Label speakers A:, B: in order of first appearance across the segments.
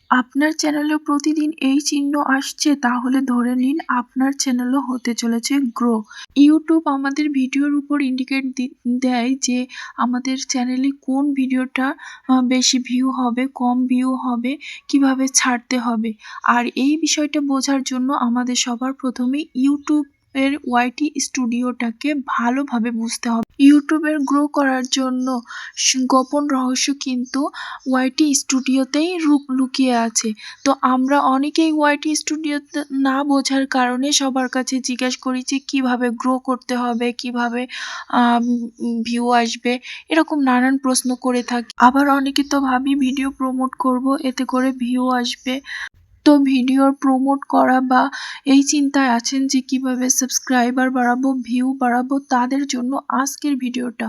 A: আপনার চ্যানেলে প্রতিদিন এই চিহ্ন আসছে, তাহলে ধরে নিন আপনার চ্যানেলও হতে চলেছে গ্রো। ইউটিউব আমাদের ভিডিওর উপর ইন্ডিকেট দেয় যে আমাদের চ্যানেলে কোন ভিডিওটা বেশি ভিউ হবে, কম ভিউ হবে, কিভাবে ছাড়তে হবে। আর এই বিষয়টা বোঝার জন্য আমাদের সবার প্রথমে ইউটিউবের ওয়াইটি স্টুডিওটাকে ভালোভাবে বুঝতে হবে। ইউটিউবের গ্রো করার জন্য গোপন রহস্য কিন্তু ওয়াইটি স্টুডিওতেই লুকিয়ে আছে। তো আমরা অনেকেই ওয়াইটি স্টুডিওতে না বোঝার কারণে সবার কাছে জিজ্ঞেস করি যে কীভাবে গ্রো করতে হবে, কীভাবে ভিউ আসবে, এরকম নানান প্রশ্ন করে থাকি। আবার অনেকে তো ভাবি ভিডিও প্রমোট করব, এতে করে ভিউ আসবে। তো ভিডিওর প্রমোট করা বা এই চিন্তায় আছেন যে কিভাবে সাবস্ক্রাইবার বাড়াবো, ভিউ বাড়াবো, তাদের জন্য আজকের ভিডিওটা।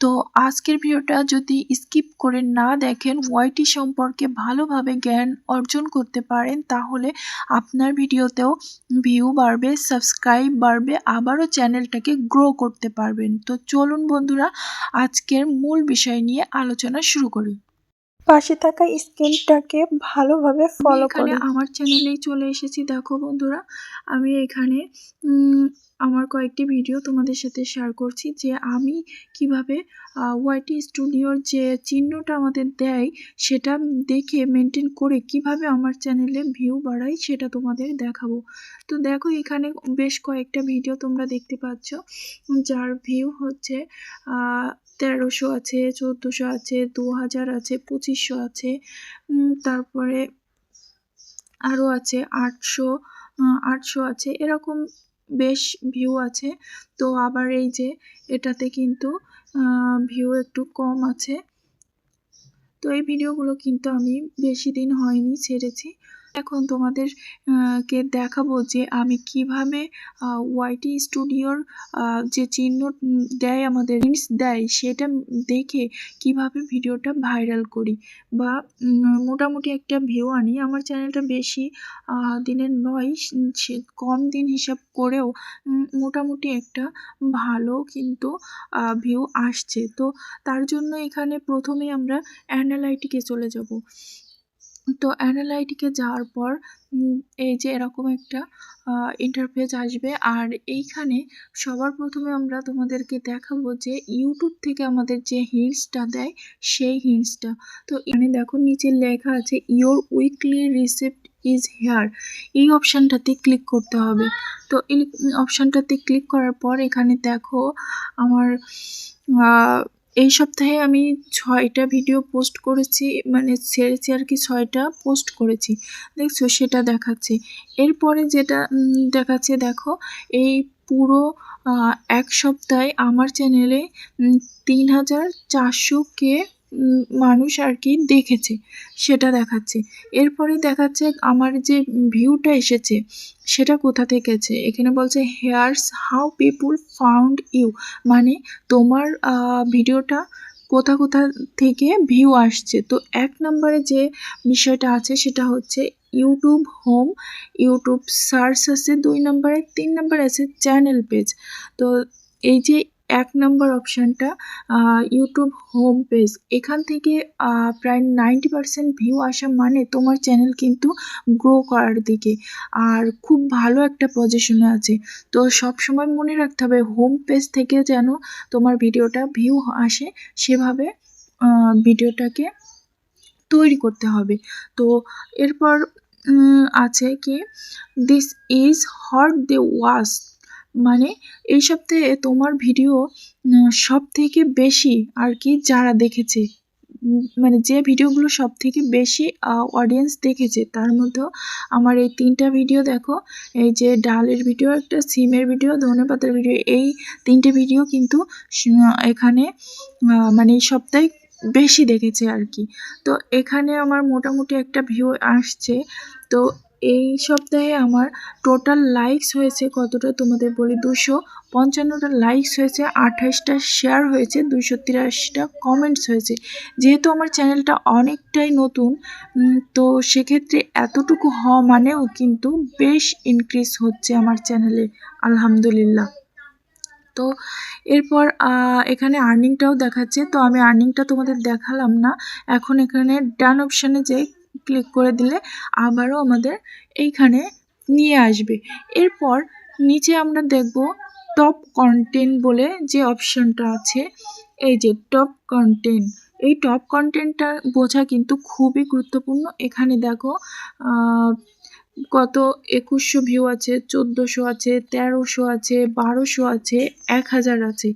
A: তো আজকের ভিডিওটা যদি স্কিপ করে না দেখেন, ওয়াইটি সম্পর্কে ভালোভাবে জ্ঞান অর্জন করতে পারেন, তাহলে আপনার ভিডিওতেও ভিউ বাড়বে, সাবস্ক্রাইব বাড়বে, আবারও চ্যানেলটাকে গ্রো করতে পারবেন। তো চলুন বন্ধুরা, আজকের মূল বিষয় নিয়ে আলোচনা শুরু করি।
B: পাশে থাকা স্ক্রিনটাকে ভালোভাবে ফলো
A: এখানে
B: করুন।
A: আমার চ্যানেলেই চলে এসেছি। দেখো বন্ধুরা, আমি এখানে আমার কয়েকটি ভিডিও তোমাদের সাথে শেয়ার করছি যে আমি কিভাবে ওয়াইটি স্টুডিওর যে চিহ্নটা আমাদের দেয় সেটা দেখে মেনটেন করে কিভাবে আমার চ্যানেলে ভিউ বাড়াই সেটা তোমাদের দেখাবো। তো দেখো, এখানে বেশ কয়েকটা ভিডিও তোমরা দেখতে পাচ্ছ যার ভিউ হচ্ছে 1300 আছে, 1400 আছে, 2000 আছে, 2500 আছে, তারপরে আরও আছে 800 আছে, এরকম বেশ ভিউ আছে। তো আবার এই যে এটাতে কিন্তু ভিউ একটু কম আছে। তো এই ভিডিওগুলো কিন্তু আমি বেশি দিন হয়নি ছেড়েছি। এখন তোমাদের কে দেখাবো যে আমি কিভাবে ওয়াইটি স্টুডিওর যে চিহ্ন দেয়, আমাদের লিঙ্কস দেয়, সেটা দেখে কিভাবে ভিডিওটা ভাইরাল করি বা মোটামুটি একটা ভিউ আনি। আমার চ্যানেলটা বেশি দিনের নয়, সে কম দিন হিসাব করেও মোটামুটি একটা ভালো কিন্তু ভিউ আসছে। তো তার জন্য এখানে প্রথমেই আমরা অ্যানালাইটিকে চলে যাব। তো অ্যানালাইটিকে যাওয়ার পর এই যে এরকম একটা ইন্টারফেস আসবে। আর এইখানে সবার প্রথমে আমরা তোমাদেরকে দেখাবো যে ইউটিউব থেকে আমাদের যে হিন্টসটা দেয় সেই হিন্টসটা। তো এখানে দেখো নিচে লেখা আছে your weekly receipt is here, এই অপশানটাতে ক্লিক করতে হবে। তো এই অপশানটাতে ক্লিক করার পর এখানে দেখো আমার এই সপ্তাহে আমি 6টা ভিডিও পোস্ট করেছি, মানে ছেড়েছি আর কি, 6টা পোস্ট করেছি, দেখছো সেটা দেখাচ্ছে। এরপরে যেটা দেখাচ্ছে দেখো, এই পুরো এক সপ্তাহে আমার চ্যানেলে 3400 মানুষ আর কি দেখেছে, সেটা দেখাচ্ছে। এরপরে দেখাচ্ছে আমার যে ভিউটা এসেছে সেটা কোথা থেকে আছে। এখানে বলছে here's how people found you, মানে তোমার ভিডিওটা কোথা কোথা থেকে ভিউ আসছে। তো 1 নম্বরে যে বিষয়টা আছে সেটা হচ্ছে ইউটিউব হোম, ইউটিউব সার্চ আছে 2 নম্বরে, 3 নম্বরে আছে চ্যানেল পেজ। তো এই যে 1 নম্বর অপশানটা ইউটিউব হোম পেজ, এখান থেকে প্রায় 90% ভিউ আসা মানে তোমার চ্যানেল কিন্তু গ্রো করার দিকে আর খুব ভালো একটা পজিশনে আছে। তো সবসময় মনে রাখতে হবে হোম পেজ থেকে যেন তোমার ভিডিওটা ভিউ আসে, সেভাবে ভিডিওটাকে তৈরি করতে হবে। তো এরপর আছে কি this is what they watch, মানে এই সপ্তাহে তোমার ভিডিও সব থেকে বেশি আর কি যারা দেখেছে, মানে যে ভিডিওগুলো সব থেকে বেশি অডিয়েন্স দেখেছে, তার মধ্যেও আমার এই 3টা ভিডিও দেখো, এই যে ডালের ভিডিও, একটা সিমের ভিডিও, ধনেপাতার ভিডিও, এই 3টে ভিডিও কিন্তু এখানে মানে এই সপ্তাহে বেশি দেখেছে আর কি। তো এখানে আমার মোটামুটি একটা ভিউ আসছে। তো এই সপ্তাহে আমার টোটাল লাইকস হয়েছে কতটা তোমাদের বলি, 255টা লাইকস হয়েছে, 28টা শেয়ার হয়েছে, 283টা কমেন্টস হয়েছে। যেহেতু আমার চ্যানেলটা অনেকটাই নতুন, তো সেক্ষেত্রে এতটুকু হওয়া মানেও কিন্তু বেশ ইনক্রিজ হচ্ছে আমার চ্যানেলে, আলহামদুলিল্লাহ। তো এরপর এখানে আর্নিংটাও দেখাচ্ছে। তো আমি আর্নিংটা তোমাদের দেখালাম না, এখন এখানে ডান অপশানে যে ক্লিক করে দিলে আবারও আমাদের এইখানে নিয়ে আসবে। এরপর নিচে আমরা দেখব টপ কন্টেন্ট বলে যে অপশনটা আছে, এই যে টপ কন্টেন্ট, এই টপ কন্টেন্টটা বোঝা কিন্তু খুবই গুরুত্বপূর্ণ। এখানে দেখো কত 2100 ভিউ আছে, 1400 আছে, 1300 আছে, 1200 আছে, 1000 আছে।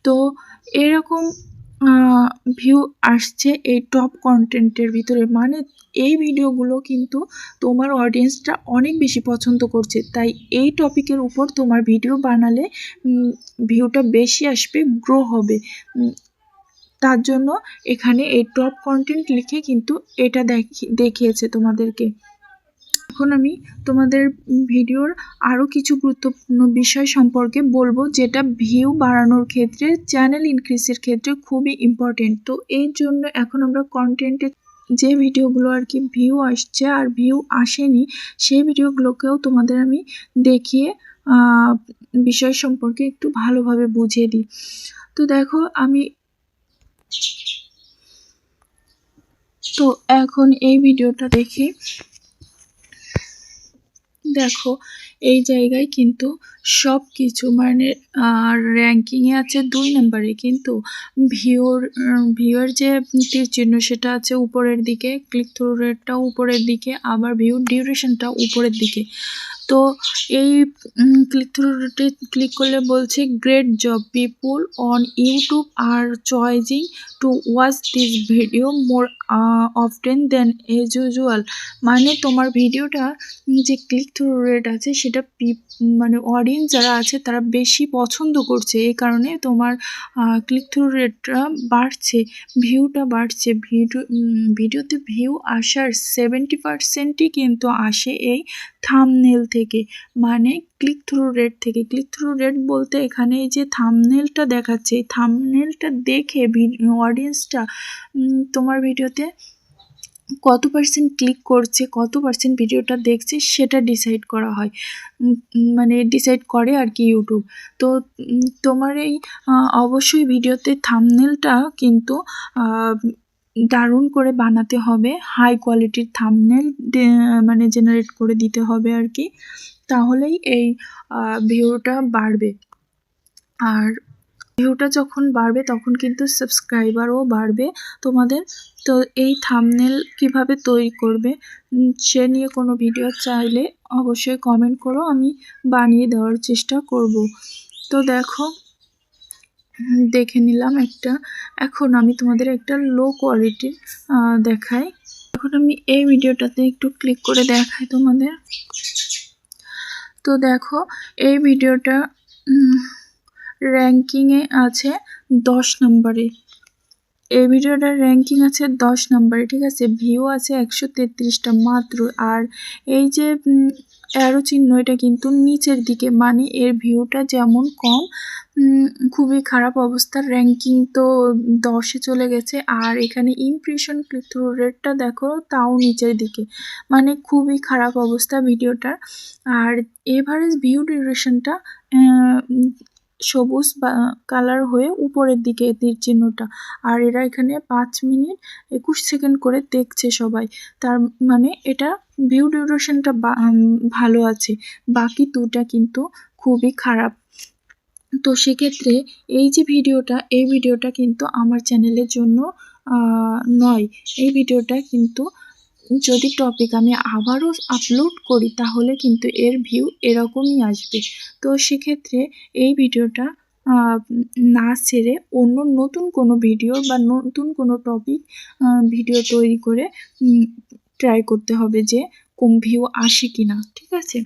A: তো এরকম ভিউ আসছে এই টপ কন্টেন্টের ভিতরে, মানে এই ভিডিওগুলো কিন্তু তোমার অডিয়েন্সটা অনেক বেশি পছন্দ করছে। তাই এই টপিকের উপর তোমার ভিডিও বানালে ভিউটা বেশি আসবে, গ্রো হবে। তার জন্য এখানে এই টপ কন্টেন্ট লিখে কিন্তু এটা দেখিয়েছে তোমাদেরকে। এখন আমি তোমাদের ভিডিওর আরও কিছু গুরুত্বপূর্ণ বিষয় সম্পর্কে বলবো, যেটা ভিউ বাড়ানোর ক্ষেত্রে, চ্যানেল ইনক্রিজের ক্ষেত্রে খুবই ইম্পর্টেন্ট। তো এর জন্য এখন আমরা কন্টেন্টে যে ভিডিওগুলো আর কি ভিউ আসছে আর ভিউ আসেনি, সেই ভিডিওগুলোকেও তোমাদের আমি দেখিয়ে বিষয় সম্পর্কে একটু ভালোভাবে বুঝিয়ে দিই। তো দেখো তো এখন এই ভিডিওটা দেখে দেখো এই জায়গায় কিন্তু সব কিছু মানে র্যাঙ্কিংয়ে আছে 2 নম্বরে, কিন্তু ভিউর যে তীর চিহ্ন সেটা আছে উপরের দিকে, ক্লিক থ্রু রেটটাও উপরের দিকে, আবার ভিউ ডিউরেশনটা উপরের দিকে। তো এই ক্লিক থ্রু রেটে ক্লিক করলে বলছে great job, people on YouTube are choosing to watch this video more often than as usual. মানে তোমার ভিডিওটা যে ক্লিক থ্রু রেট আছে সেটা মানে অডিয়েন্স যারা আছে তারা বেশি পছন্দ করছে, এই কারণে তোমার ক্লিক থ্রু রেটটা বাড়ছে, ভিউটা বাড়ছে। ভিডিওতে ভিউ আসার 70%ই কিন্তু আসে এই থাম্বনেল থেকে, মানে ক্লিক থ্রু রেট থেকে। ক্লিক থ্রু রেট বলতে এখানে এই যে থাম্বনেলটা দেখাচ্ছে, এই থাম্বনেলটা দেখে অডিয়েন্সটা তোমার ভিডিওতে কত পার্সেন্ট ক্লিক করছে, কত পার্সেন্ট ভিডিওটা দেখছে সেটা ডিসাইড করা হয়, মানে ডিসাইড করে আর কি ইউটিউব। তো তোমার এই অবশ্যই ভিডিওতে থাম্বনেলটা কিন্তু দারুণ করে বানাতে হবে, হাই কোয়ালিটির থাম্বনেল মানে জেনারেট করে দিতে হবে আর কি, তাহলেই এই ভিউটা বাড়বে। আর ভিউটা যখন বাড়বে তখন কিন্তু সাবস্ক্রাইবারও বাড়বে তোমাদের। তো এই থাম্বনেল কিভাবে তৈরি করবে সে নিয়ে কোনো ভিডিও চাইলে অবশ্যই কমেন্ট করো, আমি বানিয়ে দেওয়ার চেষ্টা করব। তো দেখো দেখে নিলাম একটা। এখন আমি তোমাদের একটা লো কোয়ালিটির দেখাই। এখন আমি এই ভিডিওটাতে একটু ক্লিক করে দেখাই তোমাদের। তো দেখো এই ভিডিওটা র্যাঙ্কিংয়ে আছে 10 নম্বরে, এই ভিডিওটার র্যাঙ্কিং আছে 10 নম্বরে, ঠিক আছে। ভিউ আছে 133টা মাত্র। আর এই যে অ্যারো চিহ্ন এটা কিন্তু নিচের দিকে, মানে এর ভিউটা যেমন কম, খুবই খারাপ অবস্থা, র্যাঙ্কিং তো 10-এ চলে গেছে। আর এখানে ইমপ্রেশন ক্লিক থ্রু রেটটা দেখো তাও নিচের দিকে, মানে খুবই খারাপ অবস্থা ভিডিওটার। আর এভারেজ ভিউ ডিউরেশনটা সবুজ বা কালার হয়ে উপরের দিকে তীর চিহ্নটা, আর এরা এখানে 5 মিনিট 21 সেকেন্ড করে দেখছে সবাই, তার মানে এটা ভিউ ডিউরেশনটা ভালো আছে, বাকি দুটা কিন্তু খুবই খারাপ। তো সেক্ষেত্রে এই যে এই ভিডিওটা কিন্তু আমার চ্যানেলের জন্য নয়। এই ভিডিওটা কিন্তু যদি টপিক আমি আবারও আপলোড করি তাহলে কিন্তু এর ভিউ এরকমই আসবে। তো সেক্ষেত্রে এই ভিডিওটা না ছেড়ে অন্য নতুন কোনো ভিডিও বা নতুন কোনো টপিক ভিডিও তৈরি করে ট্রাই করতে হবে যে কম ভিউ আসে কিনা, ঠিক আছে।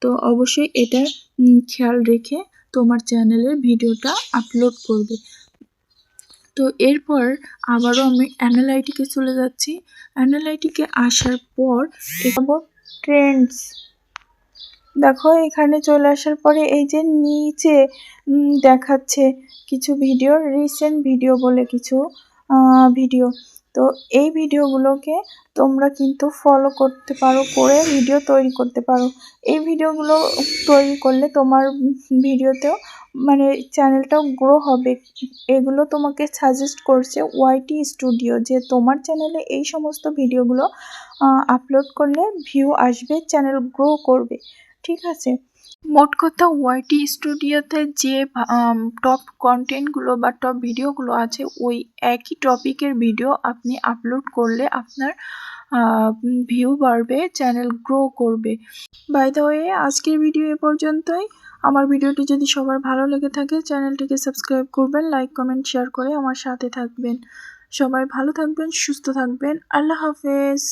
A: তো অবশ্যই এটা খেয়াল রেখে তোমার চ্যানেলে ভিডিওটা আপলোড করবে। তো এরপর আবারও আমি অ্যানালাইটিকে চলে যাচ্ছি। অ্যানালাইটিকে আসার পর
B: ট্রেন্ডস দেখো এখানে চলে আসার পরে এই যে নিচে দেখাচ্ছে কিছু ভিডিও, রিসেন্ট ভিডিও বলে কিছু ভিডিও। তো এই ভিডিওগুলোকে তোমরা কিন্তু ফলো করতে পারো, করে ভিডিও তৈরি করতে পারো। এই ভিডিওগুলো তৈরি করলে তোমার ভিডিওতেও মানে চ্যানেলটাও গ্রো হবে। এগুলো তোমাকে সাজেস্ট করছে ওয়াইটি স্টুডিও, যে তোমার চ্যানেলে এই সমস্ত ভিডিওগুলো আপলোড করলে ভিউ আসবে, চ্যানেল গ্রো করবে। ঠিক আছে,
A: মোট কথা ওয়াইটি স্টুডিওতে যে টপ কন্টেন্টগুলো বা টপ ভিডিওগুলো আছে ওই একই টপিকের ভিডিও আপনি আপলোড করলে আপনার ভিউ বাড়বে, চ্যানেল গ্রো করবে। বাই দ্য ওয়ে, আজকের ভিডিও এ পর্যন্তই। আমার ভিডিওটি যদি সবার ভালো লেগে থাকে চ্যানেলটিকে সাবস্ক্রাইব করবেন, লাইক কমেন্ট শেয়ার করে আমার সাথে থাকবেন। সবাই ভালো থাকবেন, সুস্থ থাকবেন। আল্লাহ হাফেজ।